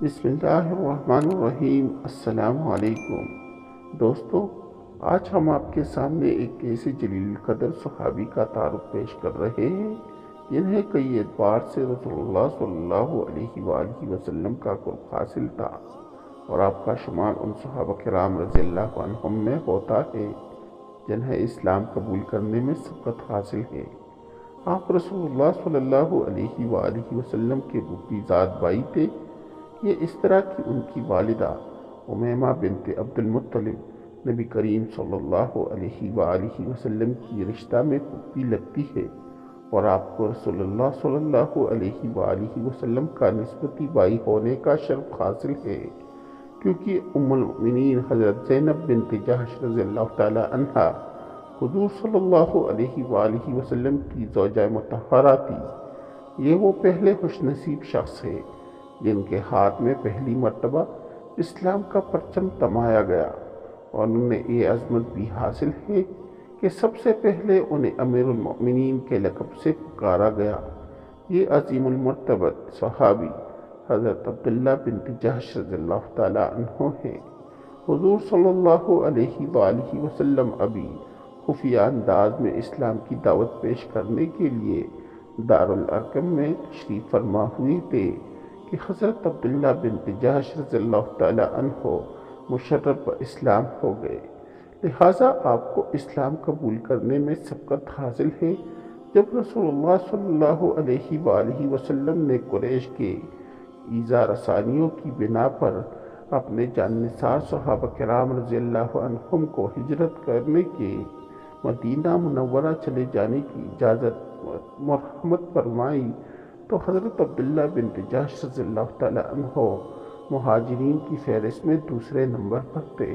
بسم اللہ الرحمن الرحیم۔ السلام علیکم دوستو، آج ہم آپ کے سامنے ایک ایسے جلیل القدر صحابی کا تعارف پیش کر رہے ہیں جنہیں کئی اعتبار سے رسول اللہ صلی اللہ علیہ وآلہ وسلم کا قرب حاصل تھا، اور آپ کا شمار ان صحابہ کرام رضی اللہ عنہم میں ہوتا ہے جنہیں اسلام قبول کرنے میں سبقت حاصل ہے۔ آپ رسول اللہ صلی اللہ علیہ وآلہ وسلم کے پھوپھی زاد بھائی تھے۔ یہ اس طرح کہ ان کی والدہ امیمہ بنت عبد المطلب نبی کریم صلی اللہ علیہ وآلہ وسلم کی رشتہ میں پھوپھی لگتی ہے، اور آپ کو رسول اللہ صلی اللہ علیہ وآلہ وسلم کا نسبتی بھائی ہونے کا شرف حاصل ہے، کیونکہ ام المؤمنین حضرت زینب بنت جحش رضی اللہ تعالی عنہا حضور صلی اللہ علیہ وآلہ وسلم کی زوجہ مطہرہ تھی۔ یہ وہ پہلے خوش نصیب شخص ہے جن کے ہاتھ میں پہلی مرتبہ اسلام کا پرچم تمایا گیا، اور انہیں یہ عظمت بھی حاصل ہے کہ سب سے پہلے انہیں امیر المؤمنین کے لقب سے پکارا گیا۔ یہ عظیم المرتبت صحابی حضرت عبداللہ بنت جحش رضی اللہ تعالی عنہ ہیں۔ حضور صلی اللہ علیہ وآلہ وسلم ابھی خفیہ انداز میں اسلام کی دعوت پیش کرنے کے لیے دارالارقم میں تشریف فرما ہوئے تھے کہ حضرت عبداللہ بنت جحش رضی اللہ تعالی عنہ مشرف اسلام ہو گئے، لہٰذا آپ کو اسلام قبول کرنے میں سبقت حاصل ہے۔ جب رسول اللہ صلی اللہ علیہ وآلہ وسلم نے قریش کے ایذا رسانیوں کی بنا پر اپنے جان نثار صحابہ کرام رضی اللہ عنہم کو ہجرت کرنے کے مدینہ منورہ چلے جانے کی اجازت مرحمت فرمائی، تو حضرت عبداللہ بنت جحش رضی اللہ تعالی عنہ مہاجرین کی فہرست میں دوسرے نمبر پر تھے،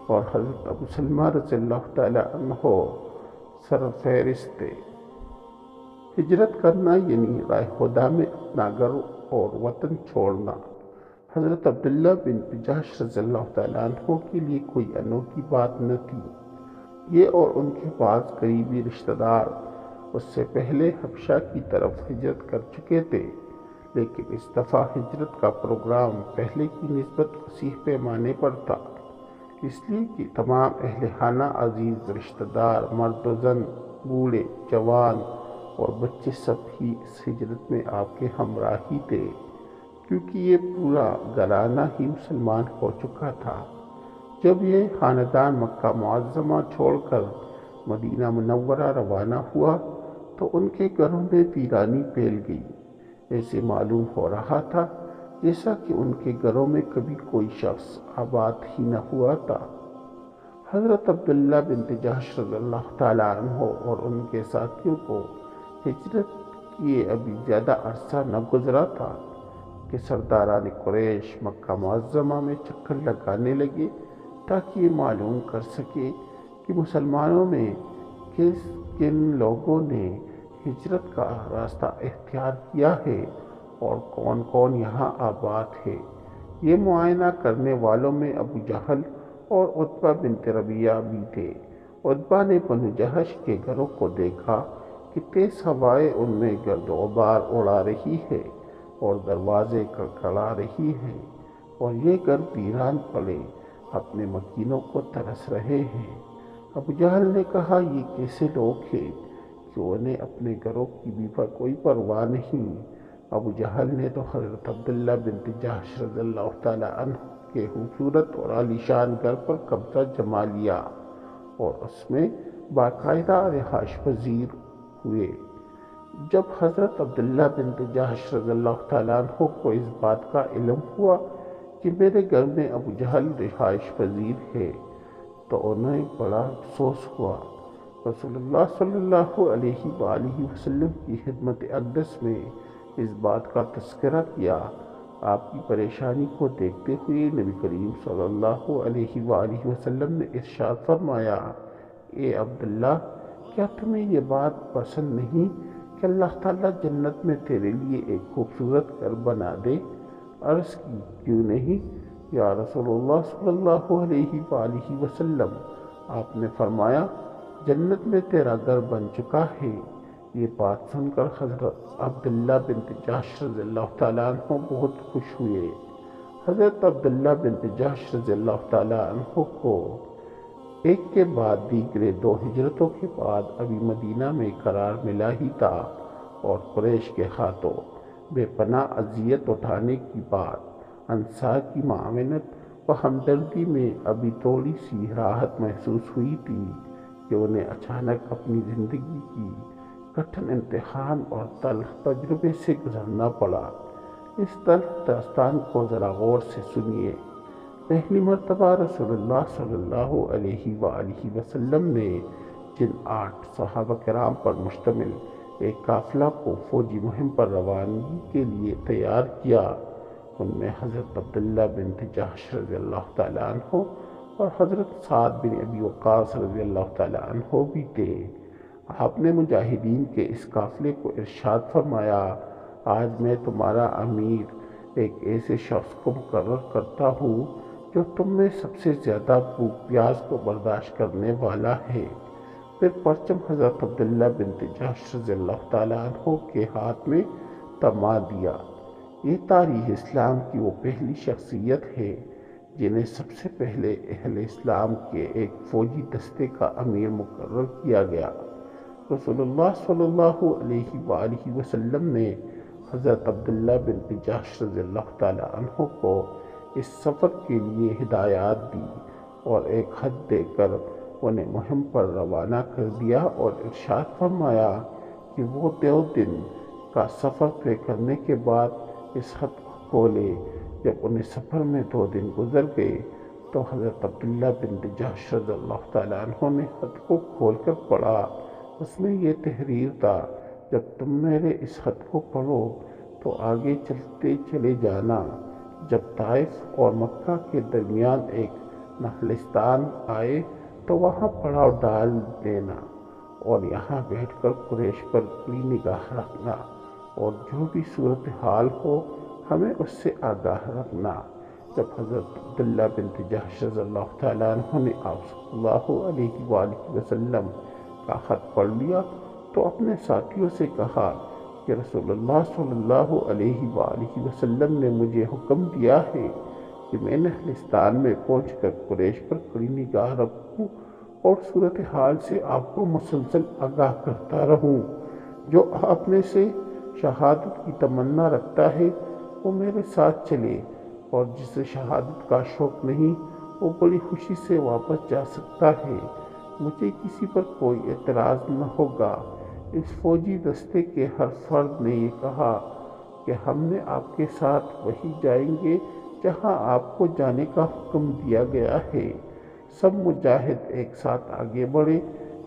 اور حضرت ابو سلمہ رضی اللہ تعالی عنہ سرفہرست تھے۔ ہجرت کرنا یعنی راہ خدا میں اپنا گھر اور وطن چھوڑنا حضرت عبداللہ بنت جحش رضی اللہ تعالی عنہ کے لیے کوئی انوکھی بات نہ تھی۔ یہ اور ان کے بعض قریبی رشتہ دار اس سے پہلے حبشہ کی طرف ہجرت کر چکے تھے، لیکن اس دفعہ ہجرت کا پروگرام پہلے کی نسبت وسیع پیمانے پر تھا، اس لیے کہ تمام اہل خانہ عزیز رشتہ دار مرد و زن، بوڑھے جوان اور بچے سب ہی اس ہجرت میں آپ کے ہمراہ ہی تھے، کیونکہ یہ پورا گھرانہ ہی مسلمان ہو چکا تھا۔ جب یہ خاندان مکہ معظمہ چھوڑ کر مدینہ منورہ روانہ ہوا تو ان کے گھروں میں ویرانی پھیل گئی۔ ایسے معلوم ہو رہا تھا جیسا کہ ان کے گھروں میں کبھی کوئی شخص آباد ہی نہ ہوا تھا۔ حضرت عبداللہ بنت جحش رضی اللہ تعالی عنہ اور ان کے ساتھیوں کو ہجرت کیے ابھی زیادہ عرصہ نہ گزرا تھا کہ سرداران قریش مکہ معظمہ میں چکر لگانے لگے تاکہ یہ معلوم کر سکے کہ مسلمانوں میں کن لوگوں نے ہجرت کا راستہ اختیار کیا ہے اور کون کون یہاں آباد ہے۔ یہ معائنہ کرنے والوں میں ابو جہل اور عتبہ بنت ربیعہ بھی تھے۔ عتبہ نے بنو جحش کے گھروں کو دیکھا کہ تیز ہوائیں ان میں گرد و غبار اڑا رہی ہے اور دروازے کڑکڑا رہی ہیں، اور یہ گھر ویران پڑے اپنے مکینوں کو ترس رہے ہیں۔ ابو جہل نے کہا، یہ کیسے لوگ ہیں کہ انہیں اپنے گھروں کی بھی کوئی پرواہ نہیں۔ ابو جہل نے تو حضرت عبداللہ بنت جحش رضی اللہ تعالی عنہ کے خوبصورت اور عالیشان گھر پر قبضہ جما لیا اور اس میں باقاعدہ رہائش پذیر ہوئے۔ جب حضرت عبداللہ بنت جحش رضی اللہ تعالی عنہ کو اس بات کا علم ہوا کہ میرے گھر میں ابو جہل رہائش پذیر ہے تو انہیں بڑا افسوس ہوا۔ رسول اللہ صلی اللہ علیہ وآلہ وسلم کی خدمت اقدس میں اس بات کا تذکرہ کیا۔ آپ کی پریشانی کو دیکھتے ہوئے نبی کریم صلی اللہ علیہ وآلہ وسلم نے ارشاد فرمایا، اے عبداللہ، کیا تمہیں یہ بات پسند نہیں کہ اللہ تعالیٰ جنت میں تیرے لیے ایک خوبصورت گھر بنا دے؟ عرض کی، کیوں نہیں یا رسول اللہ صلی اللہ علیہ وآلہ وسلم؟ آپ نے فرمایا، جنت میں تیرا گھر بن چکا ہے۔ یہ بات سن کر حضرت عبداللہ بنت جحش رضی اللہ تعالیٰ عنہ بہت خوش ہوئے حضرت عبداللہ بن جحش رضی اللہ تعالیٰ عنہ کو ایک کے بعد دیگرے 2 ہجرتوں کے بعد ابھی مدینہ میں قرار ملا ہی تھا، اور قریش کے ہاتھوں بے پناہ اذیت اٹھانے کی بات انصار کی معاونت و ہمدردی میں ابھی تھوڑی سی راحت محسوس ہوئی تھی کہ انہیں اچانک اپنی زندگی کی کٹھن امتحان اور تلخ تجربے سے گزرنا پڑا۔ اس تلخ داستان کو ذرا غور سے سنیے۔ پہلی مرتبہ رسول اللہ صلی اللہ علیہ وآلہ وسلم نے جن 8 صحابہ کرام پر مشتمل ایک قافلہ کو فوجی مہم پر روانگی کے لیے تیار کیا، ان میں حضرت عبداللہ بن جحش رضی اللہ تعالیٰ عنہ اور حضرت سعد بن ابی وقاص رضی اللہ تعالیٰ عنہ بھی تھے۔ آپ نے مجاہدین کے اس قافلے کو ارشاد فرمایا، آج میں تمہارا امیر ایک ایسے شخص کو مقرر کرتا ہوں جو تم میں سب سے زیادہ بھوک پیاس کو برداشت کرنے والا ہے۔ پھر پرچم حضرت عبداللہ بن جحش رضی اللہ تعالیٰ عنہ کے ہاتھ میں تھما دیا۔ یہ تاریخ اسلام کی وہ پہلی شخصیت ہے جنہیں سب سے پہلے اہل اسلام کے ایک فوجی دستے کا امیر مقرر کیا گیا۔ رسول اللہ صلی اللہ علیہ وآلہ وسلم نے حضرت عبداللہ بن جحش رضی اللہ تعالیٰ عنہ کو اس سفر کے لیے ہدایات دی اور ایک خط دے کر انہیں مہم پر روانہ کر دیا، اور ارشاد فرمایا کہ وہ 2 دن کا سفر طے کرنے کے بعد اس خط کو کھولے۔ جب انہیں سفر میں 2 دن گزر گئے تو حضرت عبداللہ بن جحش رضی اللہ تعالیٰ عنہ نے خط کو کھول کر پڑھا۔ اس میں یہ تحریر تھا، جب تم میرے اس خط کو پڑھو تو آگے چلتے چلے جانا، جب طائف اور مکہ کے درمیان ایک نخلستان آئے تو وہاں پڑاؤ ڈال دینا، اور یہاں بیٹھ کر قریش پر کڑی نگاہ رکھنا، اور جو بھی صورتحال ہو ہمیں اس سے آگاہ رکھنا۔ جب حضرت عبداللہ بن جحش رضی اللہ تعالیٰ عنہ نے آپ صلی اللہ علیہ وآلہ وسلم کا خط پڑھ لیا تو اپنے ساتھیوں سے کہا کہ رسول اللہ صلی اللہ علیہ وآلہ وسلم نے مجھے حکم دیا ہے کہ میں نخلستان میں پہنچ کر قریش پر کڑی نگاہ رکھوں اور صورتحال سے آپ کو مسلسل آگاہ کرتا رہوں۔ جو آپ میں سے شہادت کی تمنا رکھتا ہے وہ میرے ساتھ چلے، اور جسے شہادت کا شوق نہیں وہ بڑی خوشی سے واپس جا سکتا ہے۔ مجھے کسی پر کوئی اعتراض نہ ہوگا۔ اس فوجی دستے کے ہر فرد نے یہ کہا کہ ہم نے آپ کے ساتھ وہیں جائیں گے جہاں آپ کو جانے کا حکم دیا گیا ہے۔ سب مجاہد ایک ساتھ آگے بڑھے،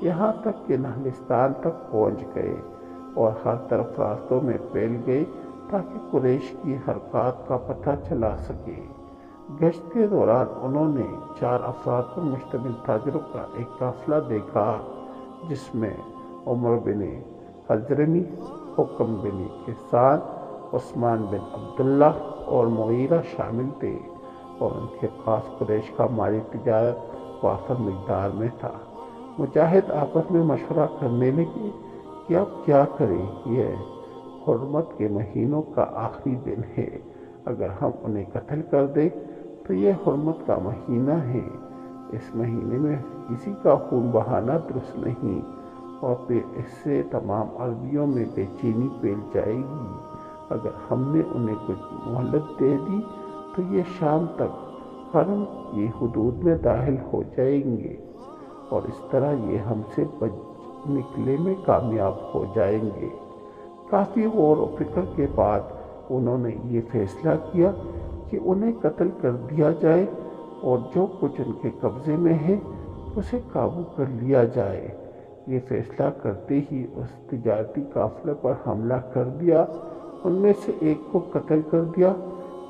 یہاں تک کہ نخلستان تک پہنچ گئے اور ہر طرف راستوں میں پھیل گئے تاکہ قریش کی حرکات کا پتہ چلا سکے۔ گشت کے دوران انہوں نے 4 افراد پر مشتمل تاجروں کا ایک قافلہ دیکھا، جس میں عمر بن حضرمی، حکم بن کسان، عثمان بن عبداللہ اور مغیرہ شامل تھے، اور ان کے پاس قریش کا مالی تجارت وافر مقدار میں تھا۔ مجاہد آپس میں مشورہ کرنے لگے کہ اب کیا کریں، یہ حرمت کے مہینوں کا آخری دن ہے، اگر ہم انہیں قتل کر دیں تو یہ حرمت کا مہینہ ہے، اس مہینے میں کسی کا خون بہانا درست نہیں، اور پھر اس سے تمام عربیوں میں بے چینی پھیل جائے گی۔ اگر ہم نے انہیں کچھ مہلت دے دی تو یہ شام تک حرم کی حدود میں داخل ہو جائیں گے، اور اس طرح یہ ہم سے بچ نکلنے میں کامیاب ہو جائیں گے۔ کافی غور و فکر کے بعد انہوں نے یہ فیصلہ کیا کہ انہیں قتل کر دیا جائے اور جو کچھ ان کے قبضے میں ہے اسے قابو کر لیا جائے۔ یہ فیصلہ کرتے ہی اس تجارتی قافلے پر حملہ کر دیا، ان میں سے ایک کو قتل کر دیا،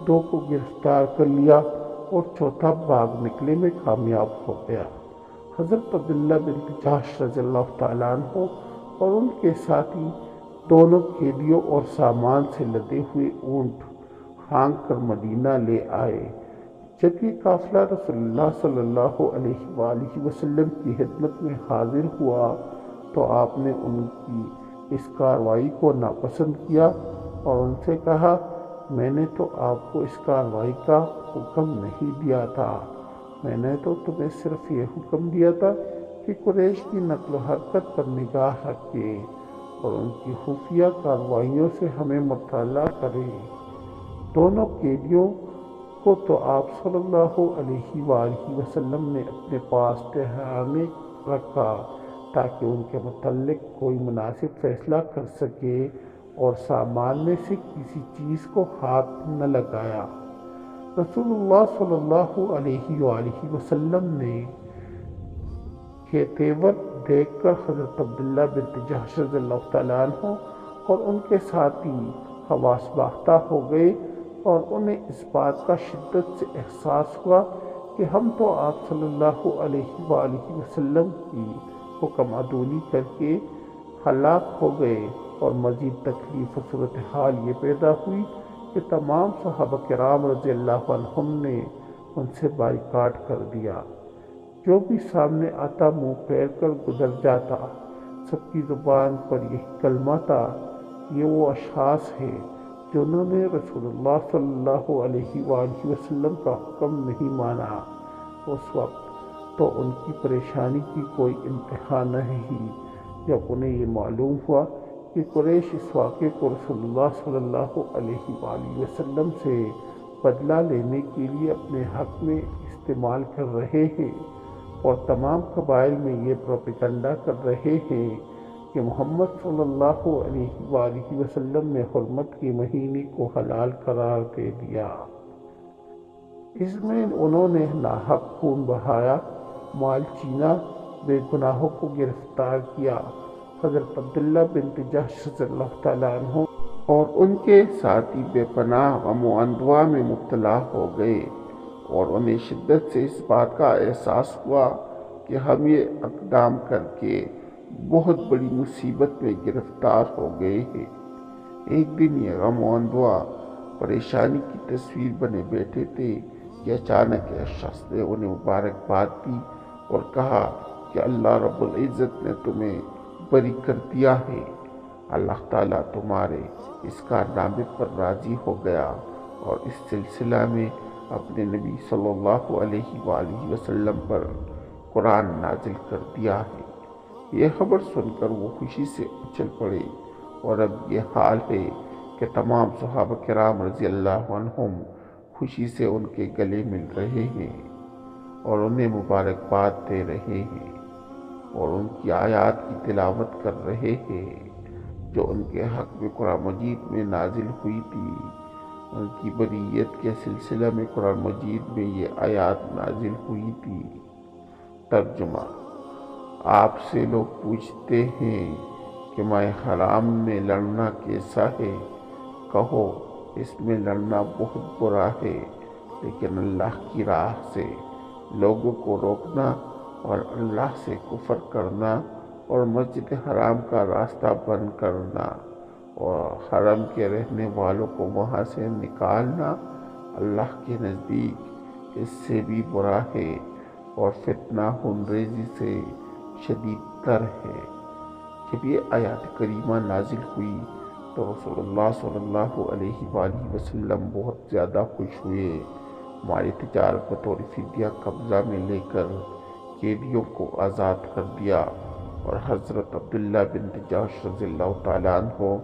2 کو گرفتار کر لیا، اور چوتھا بھاگ نکلنے میں کامیاب ہو گیا۔ حضرت عبداللہ بن جحش رضی اللہ تعالیٰ عنہ اور ان کے ساتھی دونوں قیدیوں اور سامان سے لدے ہوئے اونٹ ہانک کر مدینہ لے آئے۔ جب یہ قافلہ رسول اللہ صلی اللہ علیہ وآلہ وسلم کی خدمت میں حاضر ہوا تو آپ نے ان کی اس کارروائی کو ناپسند کیا اور ان سے کہا میں نے تو آپ کو اس کارروائی کا حکم نہیں دیا تھا، میں نے تو تمہیں صرف یہ حکم دیا تھا کہ قریش کی نقل و حرکت پر نگاہ رکھے اور ان کی خفیہ کارروائیوں سے ہمیں مطلع کرے۔ دونوں قیدیوں کو تو آپ صلی اللہ علیہ وآلہ وسلم نے اپنے پاس ٹھہرانے رکھا تاکہ ان کے متعلق کوئی مناسب فیصلہ کر سکے اور سامان میں سے کسی چیز کو ہاتھ نہ لگایا۔ رسول اللہ صلی اللہ علیہ وآلہ وسلم نے کے تیور دیکھ کر حضرت عبداللہ بنت جحش رضی اللہ تعالیٰ عنہ اور ان کے ساتھی حواس باختہ ہو گئے اور انہیں اس بات کا شدت سے احساس ہوا کہ ہم تو آپ صلی اللہ علیہ وآلہ وسلم کی حکم عدولی کر کے ہلاک ہو گئے، اور مزید تکلیف و صورتحال یہ پیدا ہوئی کہ تمام صحابہ کرام رضی اللہ عنہم نے ان سے بائیکاٹ کر دیا۔ جو بھی سامنے آتا منہ پھیر کر گزر جاتا، سب کی زبان پر یہی کلمہ تھا، یہ وہ اشخاص ہیں جنہوں نے رسول اللہ صلی اللہ علیہ وآلہ وسلم کا حکم نہیں مانا۔ اس وقت تو ان کی پریشانی کی کوئی انتہا نہ رہی جب انہیں یہ معلوم ہوا کہ قریش اس واقعے کو رسول اللہ صلی اللہ علیہ وآلہ وسلم سے بدلہ لینے کے لیے اپنے حق میں استعمال کر رہے ہیں، اور تمام قبائل میں یہ پروپیگنڈا کر رہے ہیں کہ محمد صلی اللہ علیہ وآلہ وسلم نے حرمت کے مہینے کو حلال قرار دے دیا۔ اس میں انہوں نے ناحق خون بہایا، مال چھینا، بے گناہوں کو گرفتار کیا۔ حضرت عبداللہ بنت جحش رضی اللہ تعالیٰ عنہ اور ان کے ساتھی بے پناہ غم و اندوہ میں مبتلا ہو گئے، اور انہیں شدت سے اس بات کا احساس ہوا کہ ہم یہ اقدام کر کے بہت بڑی مصیبت میں گرفتار ہو گئے ہیں۔ ایک دن یہ غم و اندوہ پریشانی کی تصویر بنے بیٹھے تھے کہ اچانک ایک شخص نے انہیں مبارکباد دی اور کہا کہ اللہ رب العزت نے تمہیں بری کر دیا ہے، اللہ تعالیٰ تمہارے اس کارنامے پر راضی ہو گیا اور اس سلسلہ میں اپنے نبی صلی اللہ علیہ وآلہ وسلم پر قرآن نازل کر دیا ہے۔ یہ خبر سن کر وہ خوشی سے اچھل پڑے، اور اب یہ حال ہے کہ تمام صحابہ کرام رضی اللہ عنہم خوشی سے ان کے گلے مل رہے ہیں اور انہیں مبارکباد دے رہے ہیں، اور ان کی آیات کی تلاوت کر رہے ہیں جو ان کے حق میں قرآن مجید میں نازل ہوئی تھی۔ ان کی بریت کے سلسلہ میں قرآن مجید میں یہ آیات نازل ہوئی تھی۔ ترجمہ: آپ سے لوگ پوچھتے ہیں کہ ماہ حرام میں لڑنا کیسا ہے؟ کہو اس میں لڑنا بہت برا ہے، لیکن اللہ کی راہ سے لوگوں کو روکنا اور اللہ سے کفر کرنا اور مسجد حرام کا راستہ بند کرنا اور حرم کے رہنے والوں کو وہاں سے نکالنا اللہ کے نزدیک اس سے بھی برا ہے اور فتنہ خونریزی سے شدید تر ہے۔ جب یہ آیات کریمہ نازل ہوئی تو رسول اللہ صلی اللہ علیہ وآلہ وسلم بہت زیادہ خوش ہوئے۔ مالی تجارت بطور فدیہ قبضہ میں لے کر قیدیوں کو آزاد کر دیا، اور حضرت عبداللہ بنت جحش رضی اللہ تعالیٰ عنہ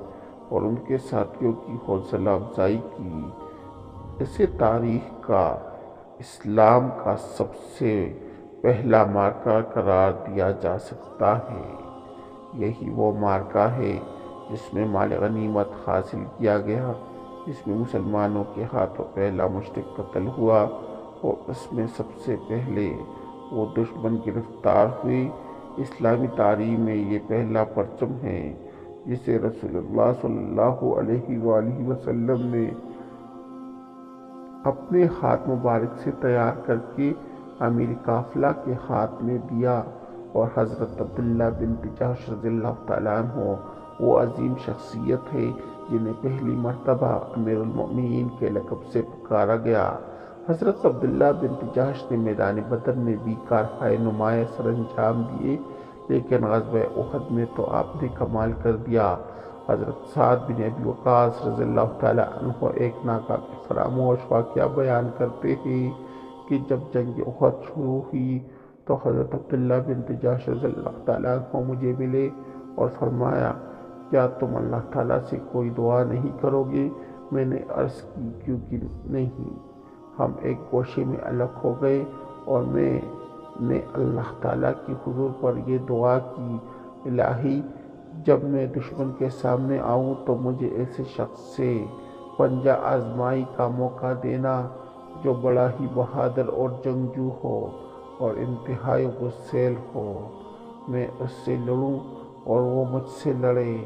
اور ان کے ساتھیوں کی حوصلہ افزائی کی۔ اسے تاریخ کا اسلام کا سب سے پہلا معرکہ قرار دیا جا سکتا ہے۔ یہی وہ معرکہ ہے جس میں مال غنیمت حاصل کیا گیا، جس میں مسلمانوں کے ہاتھوں پہلا مشرک قتل ہوا، اور اس میں سب سے پہلے وہ دشمن گرفتار ہوئے۔ اسلامی تاریخ میں یہ پہلا پرچم ہے جسے رسول اللہ صلی اللہ علیہ وآلہ وسلم نے اپنے ہاتھ مبارک سے تیار کر کے امیر قافلہ کے ہاتھ میں دیا، اور حضرت عبداللہ بنت جحش رضی اللہ تعالیٰ عنہ وہ عظیم شخصیت ہے جنہیں پہلی مرتبہ امیر المؤمنین کے لقب سے پکارا گیا۔ حضرت عبداللہ بنت جحش نے میدان بدر میں بھی کارہائے نمایاں سر انجام دیے، لیکن غزوہ احد میں تو آپ نے کمال کر دیا۔ حضرت سعد بن ابی وقاص رضی اللہ تعالیٰ عنہ ایک ناقابل فراموش واقعہ بیان کرتے ہیں کہ جب جنگ احد شروع ہوئی تو حضرت عبداللہ بن جحش رضی اللہ تعالیٰ عنہ مجھے ملے اور فرمایا، کیا تم اللہ تعالیٰ سے کوئی دعا نہیں کرو گے؟ میں نے عرض کی، کیوں کہ نہیں۔ ہم ایک گوشے میں الگ ہو گئے اور میں نے اللہ تعالیٰ کی حضور پر یہ دعا کی، الہی جب میں دشمن کے سامنے آؤں تو مجھے ایسے شخص سے پنجہ آزمائی کا موقع دینا جو بڑا ہی بہادر اور جنگجو ہو اور انتہائی غسیل ہو۔ میں اس سے لڑوں اور وہ مجھ سے لڑے،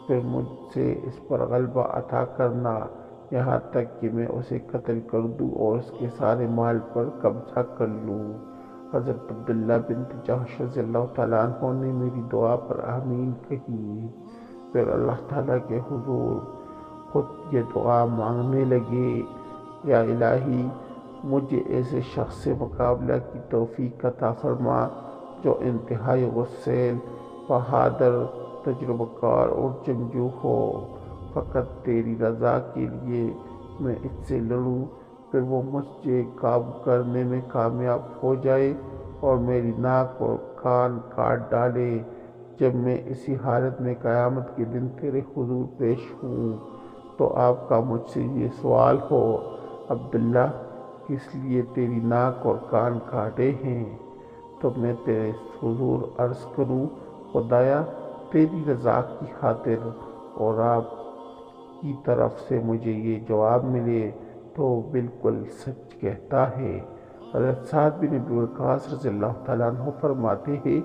پھر مجھ سے اس پر غلبہ عطا کرنا یہاں تک کہ میں اسے قتل کر دوں اور اس کے سارے مال پر قبضہ کر لوں۔ حضرت عبداللہ بن جحش رضی اللہ تعالیٰ عنہ نے میری دعا پر آمین کہی۔ پھر اللہ تعالیٰ کے حضور خود یہ دعا مانگنے لگے، یا الہی مجھے ایسے شخص سے مقابلہ کی توفیق عطا فرما جو انتہائی غسیل، بہادر، تجربہ کار اور جنگجو ہو۔ فقط تیری رضا کے لیے میں اس سے لڑوں، پھر وہ مجھے قابو کرنے میں کامیاب ہو جائے اور میری ناک اور کان کاٹ ڈالے۔ جب میں اسی حالت میں قیامت کے دن تیرے حضور پیش ہوں تو آپ کا مجھ سے یہ سوال ہو، عبداللہ کس لیے تیری ناک اور کان کاٹے ہیں؟ تو میں تیرے حضور عرض کروں، خدایا تیری رضا کی خاطر، اور آپ کی طرف سے مجھے یہ جواب ملے تو بالکل سچ کہتا ہے۔ حضرت سعد بن ابی وقاص رضی اللہ تعالیٰ عنہ فرماتے ہیں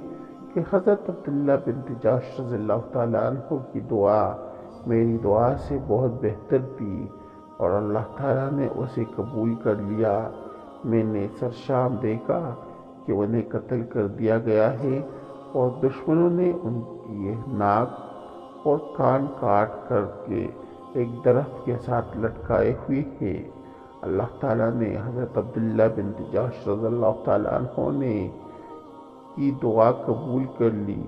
کہ حضرت عبداللہ بن جحش رضی اللہ تعالیٰ عنہ کی دعا میری دعا سے بہت بہتر تھی اور اللہ تعالیٰ نے اسے قبول کر لیا۔ میں نے سرشام دیکھا کہ انہیں قتل کر دیا گیا ہے اور دشمنوں نے ان کی ناک اور کان کاٹ کر کے ایک درخت کے ساتھ لٹکائے ہوئے ہیں۔ اللہ تعالیٰ نے حضرت عبداللہ بن جحش رضی اللہ تعالیٰ عنہ نے کی دعا قبول کر لی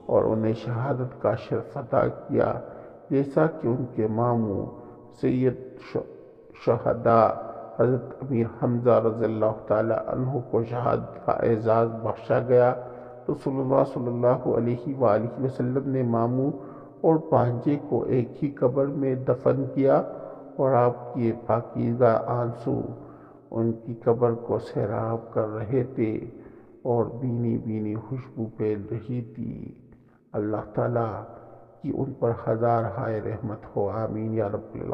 اور انہیں شہادت کا شرف عطا کیا، جیسا کہ ان کے ماموں سید شہداء حضرت امیر حمزہ رضی اللہ تعالیٰ عنہ کو شہادت کا اعزاز بخشا گیا۔ رسول اللہ صلی اللہ علیہ وآلہ وسلم نے ماموں اور بھانجے کو ایک ہی قبر میں دفن کیا اور آپ کے پاکیزہ آنسو ان کی قبر کو سیراب کر رہے تھے اور بینی بینی خوشبو پھیل رہی تھی۔ اللہ تعالیٰ کی ان پر ہزار ہائے رحمت ہو، آمین یا رب العالمین۔